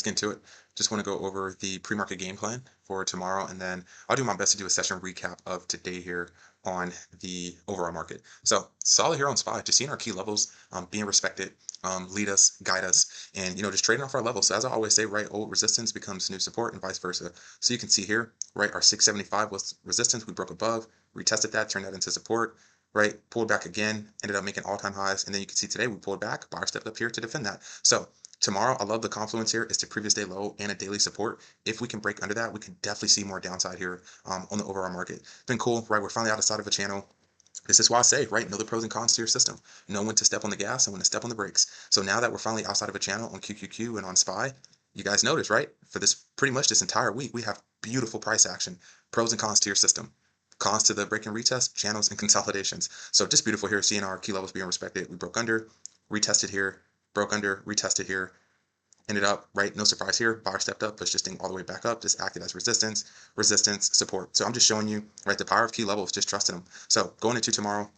let's get into it. Just want to go over the pre-market game plan for tomorrow, and then I'll do my best to do a session recap of today here on the overall market. So solid here on SPY, just seeing our key levels being respected, lead us, guide us, and just trading off our levels. So as I always say, right, old resistance becomes new support and vice versa. So you can see here, right, our 675 was resistance, we broke above, retested that, turned that into support, right, pulled back again, ended up making all-time highs, and then you can see today we pulled back, buyer stepped up here to defend that. So tomorrow, I love the confluence here. It's the previous day low and a daily support. If we can break under that, we can definitely see more downside here on the overall market. It's been cool, right? We're finally outside of a channel. This is why I say, right, know the pros and cons to your system. Know when to step on the gas and when to step on the brakes. So now that we're finally outside of a channel on QQQ and on SPY, you guys notice, right? For this pretty much this entire week, we have beautiful price action. Pros and cons to your system. Cons to the break and retest, channels, and consolidations. So just beautiful here, seeing our key levels being respected. We broke under, retested here, broke under, retested here, ended up, right, no surprise here, buyer stepped up, pushed this thing all the way back up, just acted as resistance, support. So I'm just showing you, right, the power of key levels, just trusting them. So going into tomorrow,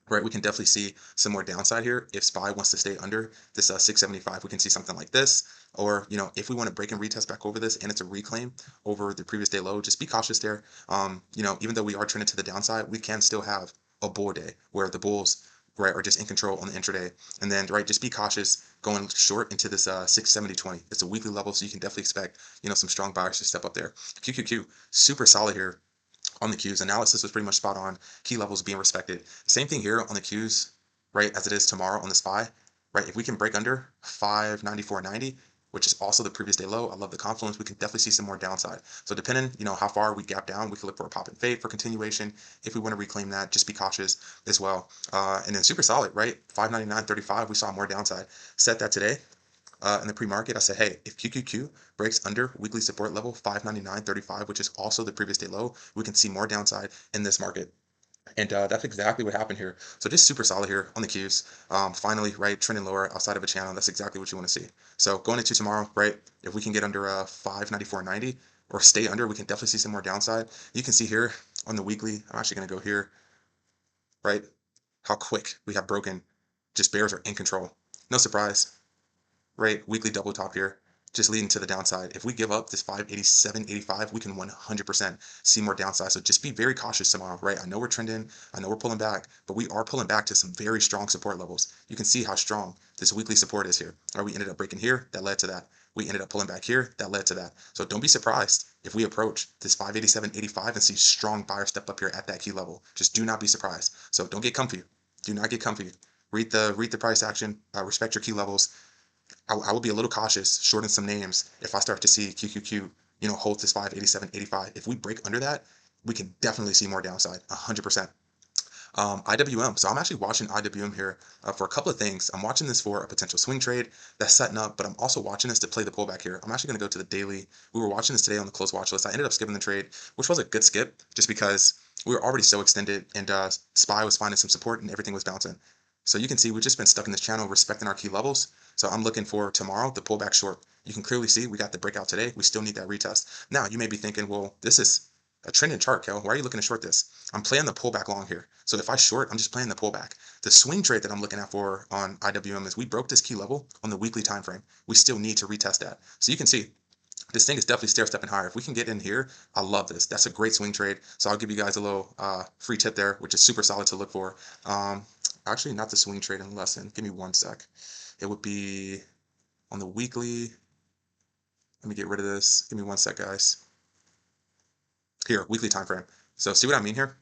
right, we can definitely see some more downside here. If SPY wants to stay under this 675, we can see something like this. Or, if we want to break and retest back over this and it's a reclaim over the previous day low, just be cautious there. Even though we are trending to the downside, we can still have a bull day where the bulls, right, are just in control on the intraday. And then, right, just be cautious going short into this 670.20. It's a weekly level, so you can definitely expect, some strong buyers to step up there. QQQ, super solid here on the Qs. Analysis was pretty much spot on. Key levels being respected. Same thing here on the Qs, right, as it is tomorrow on the SPY, right? If we can break under 594.90, which is also the previous day low, I love the confluence, we can definitely see some more downside. So depending, how far we gap down, we can look for a pop and fade for continuation. If we want to reclaim that, just be cautious as well. And then super solid, right? 599.35, we saw more downside. Set that today. In the pre-market, I said, hey, if QQQ breaks under weekly support level 599.35, which is also the previous day low, we can see more downside in this market. And that's exactly what happened here. So just super solid here on the Qs. Finally, right, trending lower outside of a channel. That's exactly what you want to see. So going into tomorrow, right, if we can get under 594.90 or stay under, we can definitely see some more downside. You can see here on the weekly, I'm actually going to go here, right, how quick we have broken. Just bears are in control. No surprise, right? Weekly double top here, just leading to the downside. If we give up this 587.85, we can 100% see more downside. So just be very cautious tomorrow, right? I know we're trending, I know we're pulling back, but we are pulling back to some very strong support levels. You can see how strong this weekly support is here. Right, we ended up breaking here, that led to that. We ended up pulling back here, that led to that. So don't be surprised if we approach this 587.85 and see strong buyers step up here at that key level. Just do not be surprised. So don't get comfy. Do not get comfy. Read the price action, respect your key levels. I will be a little cautious, shorting some names if I start to see QQQ, hold this 587.85. If we break under that, we can definitely see more downside, 100%. IWM. So I'm actually watching IWM here for a couple of things. I'm watching this for a potential swing trade that's setting up, but I'm also watching this to play the pullback here. I'm actually going to go to the daily. We were watching this today on the close watch list. I ended up skipping the trade, which was a good skip just because we were already so extended and SPY was finding some support and everything was bouncing. So you can see we've just been stuck in this channel respecting our key levels. So I'm looking for tomorrow, the pullback short. You can clearly see we got the breakout today. We still need that retest. Now you may be thinking, well, this is a trending chart, Kel. Why are you looking to short this? I'm playing the pullback long here. So if I short, I'm just playing the pullback. The swing trade that I'm looking at for on IWM is we broke this key level on the weekly time frame. We still need to retest that. So you can see this thing is definitely stair-stepping higher. If we can get in here, I love this. That's a great swing trade. So I'll give you guys a little free tip there, which is super solid to look for. Actually, not the swing trade in lesson. Give me one sec. It would be on the weekly. Let me get rid of this. Give me one sec, guys. Here, weekly time frame. So see what I mean here?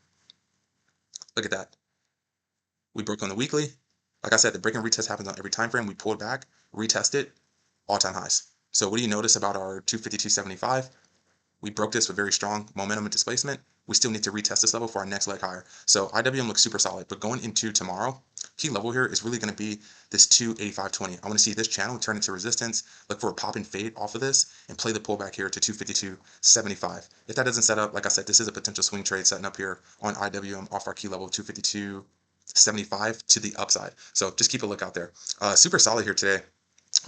Look at that. We broke on the weekly. Like I said, the break and retest happens on every time frame. We pulled back, retested, all-time highs. So what do you notice about our 252.75? We broke this with very strong momentum and displacement. We still need to retest this level for our next leg higher. So IWM looks super solid, but going into tomorrow, key level here is really going to be this 285.20. I want to see this channel turn into resistance, look for a pop and fade off of this, and play the pullback here to 252.75. If that doesn't set up, like I said, this is a potential swing trade setting up here on IWM off our key level 252.75 to the upside. So just keep a look out there. Super solid here today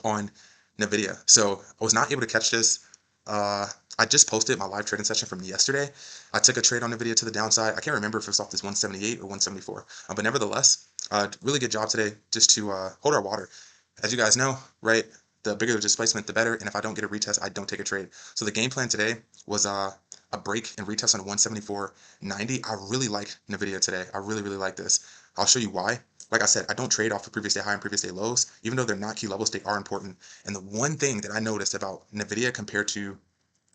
on NVIDIA. So I was not able to catch this. I just posted my live trading session from yesterday. I took a trade on NVIDIA to the downside. I can't remember if it was off this 178 or 174, but nevertheless, really good job today just to hold our water. As you guys know, right, The bigger the displacement, the better. And if I don't get a retest, I don't take a trade. So the game plan today was a break and retest on 174.90. I really like NVIDIA today. I really, really like this. I'll show you why. Like I said, I don't trade off the previous day high and previous day lows. Even though they're not key levels, they are important. And the one thing that I noticed about NVIDIA compared to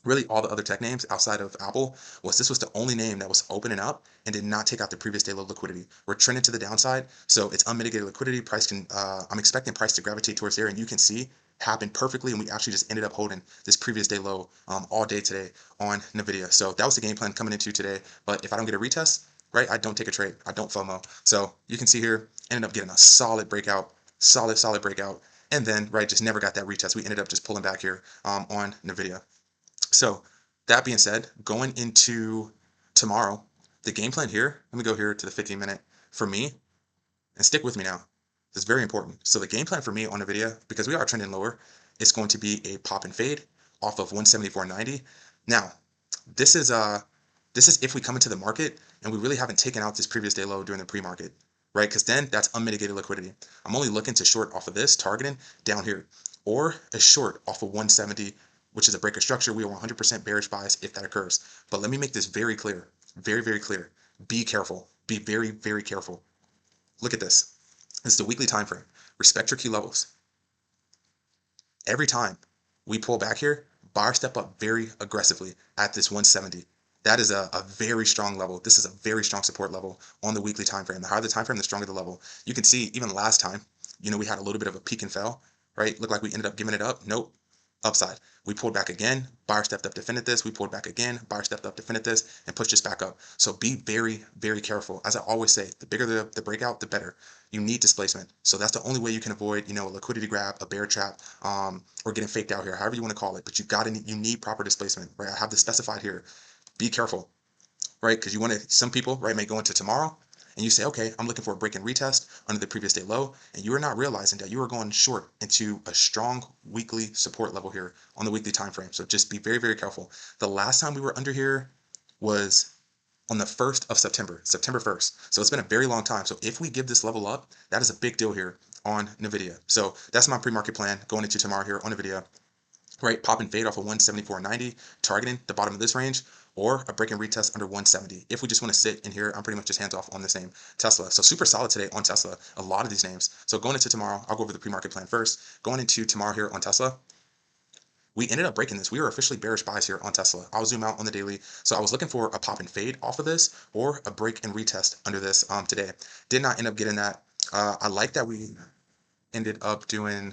really all the other tech names outside of Apple was this was the only name that was opening up and did not take out the previous day low liquidity. We're trending to the downside, so it's unmitigated liquidity. Price can, I'm expecting price to gravitate towards there, and you can see happened perfectly, and we actually just ended up holding this previous day low all day today on NVIDIA. So that was the game plan coming into today. But if I don't get a retest, right, I don't take a trade. I don't FOMO. So you can see here, ended up getting a solid breakout, solid breakout, and then right, just never got that retest. We ended up just pulling back here on NVIDIA. So that being said, going into tomorrow, the game plan here, let me go here to the 15-minute for me, and stick with me now. This is very important. So the game plan for me on NVIDIA, because we are trending lower, it's going to be a pop and fade off of 174.90. Now, this is if we come into the market and we really haven't taken out this previous day low during the pre-market, right? Because then that's unmitigated liquidity. I'm only looking to short off of this, targeting down here, or a short off of 170, which is a breaker structure. We are 100% bearish bias if that occurs. But let me make this very clear, very, very clear. Be careful. Be very, very careful. Look at this. This is the weekly time frame. Respect your key levels. Every time we pull back here, buyer step up very aggressively at this 170. That is a very strong level. This is a very strong support level on the weekly time frame. The higher the time frame, the stronger the level. You can see even last time, we had a little bit of a peak and fell, right? Looked like we ended up giving it up. Nope. Upside. We pulled back again, buyer stepped up, defended this. We pulled back again, buyer stepped up, defended this, and pushed this back up. So be very, very careful. As I always say, the bigger the breakout, the better. You need displacement. So that's the only way you can avoid, a liquidity grab, a bear trap, or getting faked out here, however you want to call it. But you need proper displacement, right? I have this specified here. Be careful, right? Because some people, right, may go into tomorrow and you say, okay, I'm looking for a break and retest under the previous day low, and you are not realizing that you are going short into a strong weekly support level here on the weekly time frame. So just be very, very careful. The last time we were under here was on the 1st of September, September 1st. So it's been a very long time. So if we give this level up, that is a big deal here on NVIDIA. So that's my pre-market plan going into tomorrow here on NVIDIA. Right, pop and fade off of 174.90, targeting the bottom of this range, or a break and retest under 170. If we just want to sit in here, I'm pretty much just hands off on this name, Tesla. So super solid today on Tesla, a lot of these names. So going into tomorrow, I'll go over the pre-market plan first. Going into tomorrow here on Tesla, we ended up breaking this. We were officially bearish buys here on Tesla. I'll zoom out on the daily. So I was looking for a pop and fade off of this or a break and retest under this today. Did not end up getting that. I like that we ended up doing.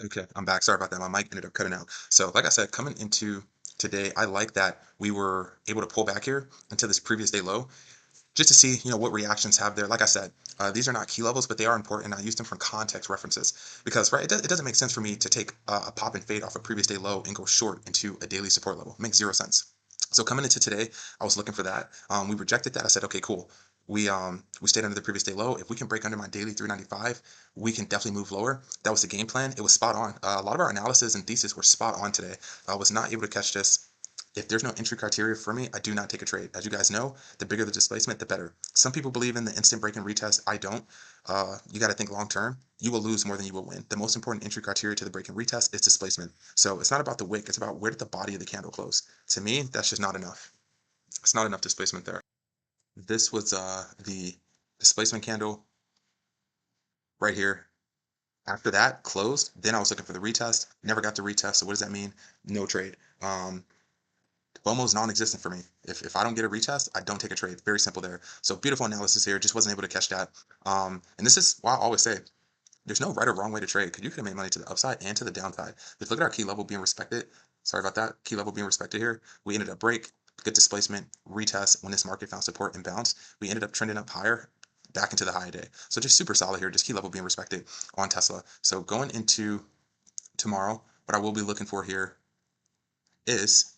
Okay, I'm back. Sorry about that. My mic ended up cutting out. So, like I said, coming into today, I like that we were able to pull back here until this previous day low, just to see, what reactions have there. Like I said, these are not key levels, but they are important. I use them for context references because, right, it doesn't make sense for me to take a pop and fade off a previous day low and go short into a daily support level. It makes zero sense. So coming into today, I was looking for that. We rejected that. I said, okay, cool. We stayed under the previous day low. If we can break under my daily 395, we can definitely move lower. That was the game plan. It was spot on. A lot of our analysis and thesis were spot on today. I was not able to catch this. If there's no entry criteria for me, I do not take a trade. As you guys know, the bigger the displacement, the better. Some people believe in the instant break and retest. I don't. You got to think long term. You will lose more than you will win. The most important entry criteria to the break and retest is displacement. So it's not about the wick. It's about where did the body of the candle close. To me, that's just not enough. It's not enough displacement there. This was the displacement candle right here. After that closed, then I was looking for the retest. Never got the retest. So what does that mean? No trade. FOMO is non-existent for me. If I don't get a retest, I don't take a trade. Very simple there. So beautiful analysis here. Just wasn't able to catch that. And this is why I always say there's no right or wrong way to trade because you could have made money to the upside and to the downside. But look at our key level being respected. Sorry about that. Key level being respected here. We ended up break, good displacement, retest when this market found support and bounce. We ended up trending up higher back into the high day. So just super solid here. Just key level being respected on Tesla. So going into tomorrow, what I will be looking for here is,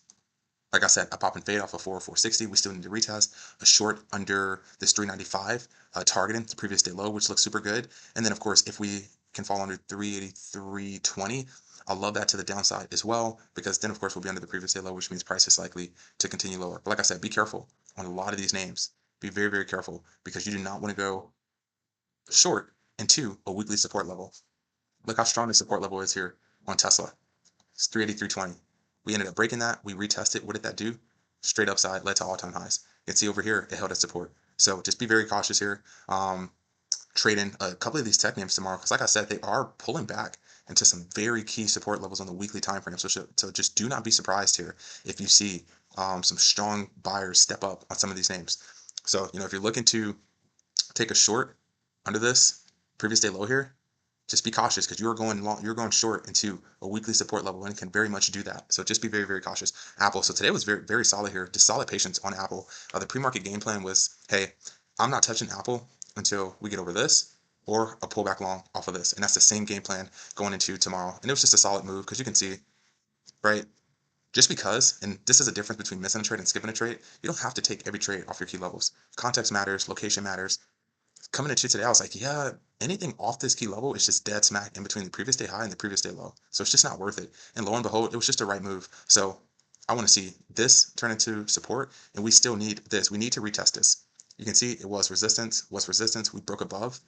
like I said, a pop and fade off of 460. We still need to retest a short under this 395, targeting the previous day low, which looks super good. And then, of course, if we can fall under 383.20, I'll love that to the downside as well, because then, of course, we'll be under the previous day low, which means price is likely to continue lower. But like I said, be careful on a lot of these names. Be very, very careful because you do not want to go short into a weekly support level. Look how strong the support level is here. on Tesla. It's 380, 320. We ended up breaking that. We retested. What did that do? Straight upside, led to all-time highs. You can see over here, it held at support. So just be very cautious here. Trade in a couple of these tech names tomorrow because, like I said, they are pulling back into some very key support levels on the weekly time frame. So just do not be surprised here if you see some strong buyers step up on some of these names. So, if you're looking to take a short under this previous day low here, just be cautious because you're going long, you're going short into a weekly support level and it can very much do that. So just be very, very cautious. Apple. So today was very, very solid here. Just solid patience on Apple. The pre-market game plan was, hey, I'm not touching Apple until we get over this or a pullback long off of this. And that's the same game plan going into tomorrow. And it was just a solid move because you can see, right? Just because, and this is a difference between missing a trade and skipping a trade, you don't have to take every trade off your key levels. Context matters, location matters. Coming into today, I was like, yeah, anything off this key level is just dead smack in between the previous day high and the previous day low. So it's just not worth it. And lo and behold, it was just the right move. So I want to see this turn into support, and we still need this. We need to retest this. You can see it was resistance, We broke above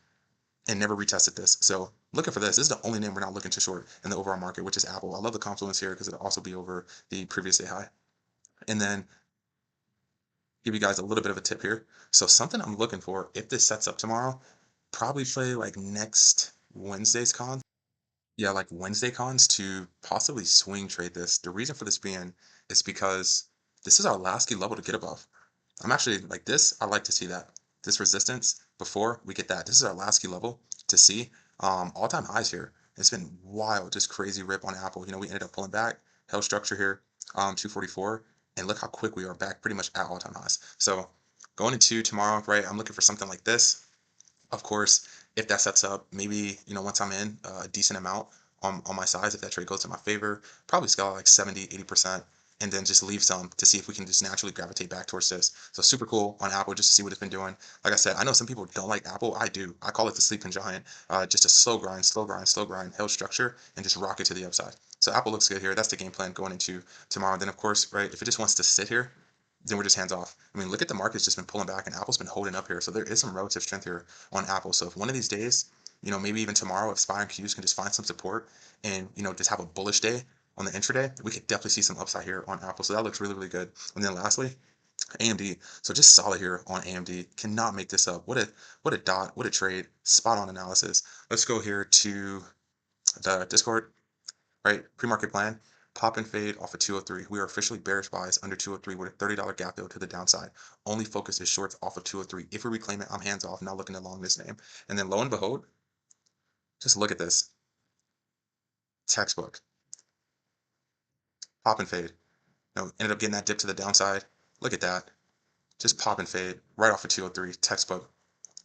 and never retested this. So looking for this. This is the only name we're not looking to short in the overall market, which is Apple. I love the confluence here because it'll also be over the previous day high. And then give you guys a little bit of a tip here. So something I'm looking for, if this sets up tomorrow, probably play like next Wednesday's cons. Yeah, like Wednesday cons to possibly swing trade this. The reason for this being is because this is our last key level to get above. I'm actually like this. I like to see that. This resistance before we get that. This is our last key level to see. All-time highs here. It's been wild, just crazy rip on Apple. We ended up pulling back, held structure here, 244, and look how quick we are back pretty much at all-time highs. So going into tomorrow, right, I'm looking for something like this. Of course, if that sets up, maybe, once I'm in a decent amount on my size, if that trade goes in my favor, probably scale like 70, 80%, and then just leave some to see if we can just naturally gravitate back towards this. So super cool on Apple just to see what it's been doing. Like I said, I know some people don't like Apple. I do. I call it the sleeping giant. Just a slow grind, slow grind, slow grind, held structure, and just rocket to the upside. So Apple looks good here. That's the game plan going into tomorrow. Then, of course, right, if it just wants to sit here, then we're just hands off. I mean, look at the market's just been pulling back and Apple's been holding up here. So there is some relative strength here on Apple. So if one of these days, maybe even tomorrow, if SPY and Qs can just find some support and, just have a bullish day on the intraday, we could definitely see some upside here on Apple. So that looks really, really good. And then lastly, AMD. So just solid here on AMD. Cannot make this up. What a dot, what a trade, spot on analysis. Let's go here to the Discord, right? Pre-market plan. Pop and fade off of 203. We are officially bearish buys under 203 with a $30 gap fill to the downside. Only focus is shorts off of 203. If we reclaim it, I'm hands off, not looking to long this name. And then lo and behold, just look at this. Textbook. Pop and fade. Ended up getting that dip to the downside. Look at that. Just pop and fade right off of 203. Textbook.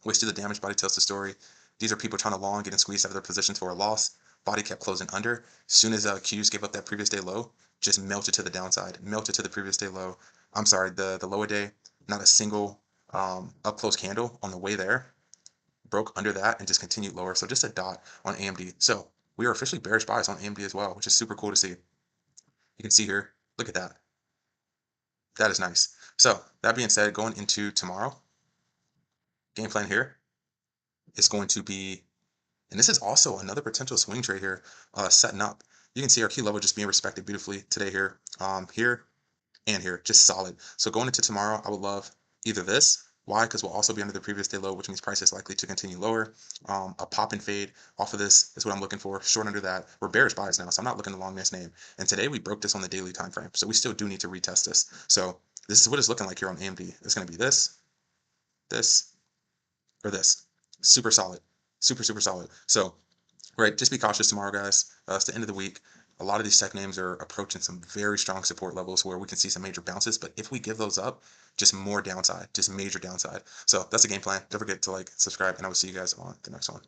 Wasted the damage, body tells the story. These are people trying to long, getting squeezed out of their positions for a loss. Body kept closing under. Soon as Qs gave up that previous day low, just melted to the downside, melted to the previous day low. I'm sorry, the lower day, not a single up close candle on the way there. Broke under that and just continued lower. So just a dot on AMD. So we are officially bearish bias on AMD as well, which is super cool to see. You can see here, look at that. That is nice. So that being said, going into tomorrow, game plan here is going to be, and this is also another potential swing trade here, setting up. You can see our key level just being respected beautifully today here, here, and here, just solid. So going into tomorrow, I would love either this. Why? Because we'll also be under the previous day low, which means price is likely to continue lower. A pop and fade off of this is what I'm looking for. Short under that. We're bearish buys now, so I'm not looking to long this name. And today we broke this on the daily time frame, so we still do need to retest this. So this is what it's looking like here on AMD. It's going to be this, or this. Super solid. Super, super solid. So, right, just be cautious tomorrow, guys. It's the end of the week. A lot of these tech names are approaching some very strong support levels where we can see some major bounces. But if we give those up, just more downside, just major downside. So that's the game plan. Don't forget to like, subscribe, and I will see you guys on the next one.